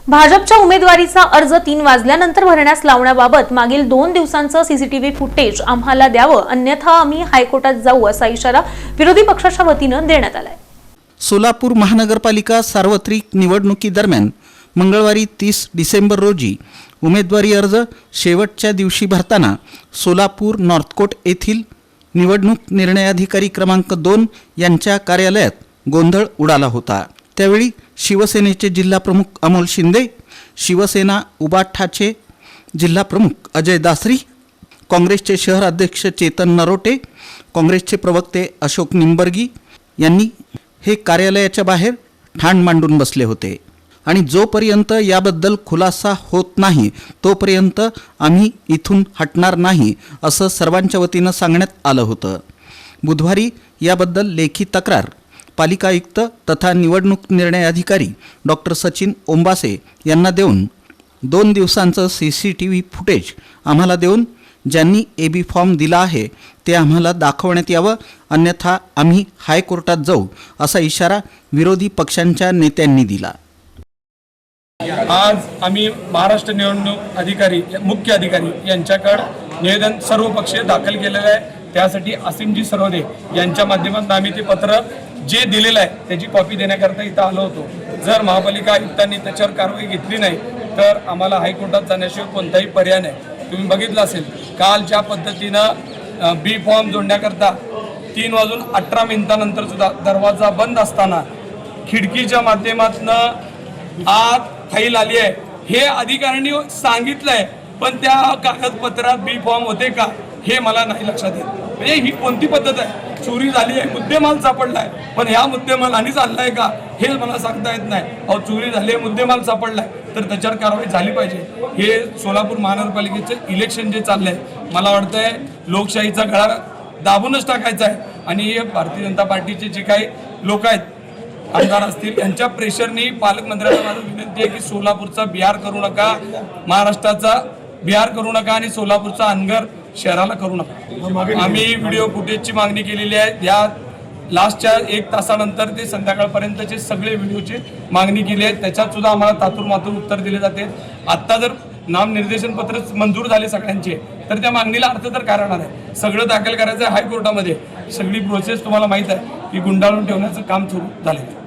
भाजपच्या उमेदवारीचा अर्ज 3 वाजल्यानंतर भरण्यास लावण्याबाबत मागील 2 दिवसांचं सीसीटीव्ही फुटेज आम्हाला द्यावं, अन्यथा आम्ही हायकोर्टात जाऊ असा इशारा विरोधी पक्षाच्या वतीनं देण्यात आलाय। सोलापूर महानगरपालिका सार्वत्रिक निवडणुकीदरम्यान मंगळवारी 30 डिसेंबर रोजी उमेदवारी अर्ज शेवटच्या दिवशी भरताना सोलापूर नॉर्थकोट येथील निवडणूक निर्णय अधिकारी क्रमांक 2 यांच्या कार्यालयात गोंधळ उडाला होता। त्यावेळी शिवसेनेचे जिल्हाप्रमुख अमोल शिंदे, शिवसेना उबाठाचे जिल्हाप्रमुख अजय दासरी, काँग्रेसचे शहर अध्यक्ष चेतन नरोटे, काँग्रेसचे प्रवक्ते अशोक निंबर्गी यांनी हे कार्यालयाच्या बाहेर ठाण मांडून बसले होते आणि जोपर्यंत याबद्दल खुलासा होत नाही तोपर्यंत आम्ही इथून हटणार नाही असं सर्वांच्या वतीनं सांगण्यात आलं होतं। बुधवारी याबद्दल लेखी तक्रार पालिका आयुक्त तथा निवडणूक निर्णय अधिकारी डॉक्टर सचिन ओंबासे यांना देऊन 2 दिवसांचं सीसीटीव्ही फुटेज आम्हाला देऊन ज्यांनी एबी फॉर्म दिला आहे ते आम्हाला दाखवण्यात यावं, अन्यथा आम्ही हायकोर्टात जाऊ असा इशारा विरोधी पक्षांच्या नेत्यांनी दिला। आज आम्ही महाराष्ट्र निवडणूक अधिकारी मुख्य अधिकारी यांच्याकडे निवेदन सर्व पक्षीय दाखल केलेलं आहे। त्यासाठी असीमजी सरवदे यांच्या माध्यमातून आम्ही ते पत्र जे दिलेलं आहे त्याची कॉपी देण्याकरता इथं आलो होतो। जर महापालिका आयुक्तांनी त्याच्यावर कारवाई घेतली नाही तर आम्हाला हायकोर्टात जाण्याशिवाय कोणताही पर्याय नाही। तुम्ही बघितलं असेल काल ज्या पद्धतीनं बी फॉर्म जोडण्याकरता 3:18 सुद्धा दरवाजा बंद असताना खिडकीच्या माध्यमातून आत फाईल आली आहे हे अधिकाऱ्यांनी सांगितलंय, पण त्या कागदपत्रात बी फॉर्म होते का हे मला नाही लक्षात येत। म्हणजे ही कोणती पद्धत आहे? चोरी झाली आहे, मुद्देमाल सापडलाय, पण ह्या मुद्देमाल आणि चाललाय का हे मला सांगता येत नाही। अहो चोरी झाली आहे, मुद्देमाल सापडलाय तर त्याच्यावर कारवाई झाली पाहिजे। हे सोलापूर महानगरपालिकेचं इलेक्शन जे चाललंय मला वाटतंय लोकशाहीचा गळा दाबूनच टाकायचा आहे आणि हे भारतीय जनता पार्टीचे जे काही लोक आहेत आमदार असतील यांच्या प्रेशरनी पालकमंत्र्यांना माझी विनंती आहे की सोलापूरचा बिहार करू नका, महाराष्ट्राचा बिहार करू नका आणि सोलापूरचा अनगर शहराला करू नका। आम्ही व्हिडिओ फुटेजची मागणी केलेली आहे। या लास्टच्या 1 तासानंतर ते संध्याकाळपर्यंतचे सगळे व्हिडिओची मागणी केली आहे। त्याच्यात सुद्धा आम्हाला तातूर उत्तर दिले जाते। आत्ता जर नामनिर्देशन पत्र मंजूर झाले सगळ्यांचे तर त्या मागणीला अर्थ तर काय राहणार आहे? सगळं दाखल करायचं आहे हायकोर्टामध्ये। सगळी प्रोसेस तुम्हाला माहीत आहे की गुंडाळून ठेवण्याचं काम सुरू झाले।